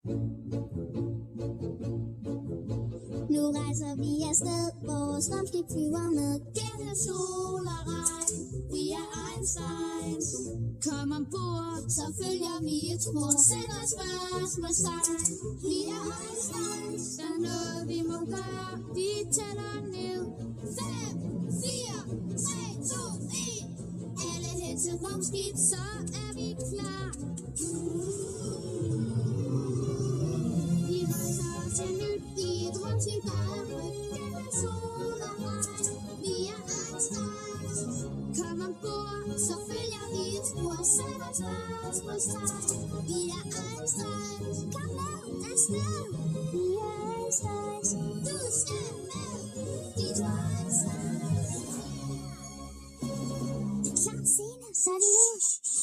Nu rejser vi afsted, vores rumskib flyver med gennem sol og regn. Vi er Einsteins. Kom ombord, så følger vi et spor. Sæt os spørgsmålstegn. Vi er Einsteins. Der er noget vi må gøre, vi tæller ned. 5, 4, 3, 2, 1. Alle hen til rumskib, så er vi klar. Vi rejser til nyt i et rumskib, der er rødt gennem sol og regn. Vi er Einsteins. Kom ombord, så følger vi et spor. Sæt os spørgsmålstegn. Vi er Einsteins. Kom med, afsted. Vi er Einsteins. Du skal med, de to Einsteins. Det er klart senere, så er det nu.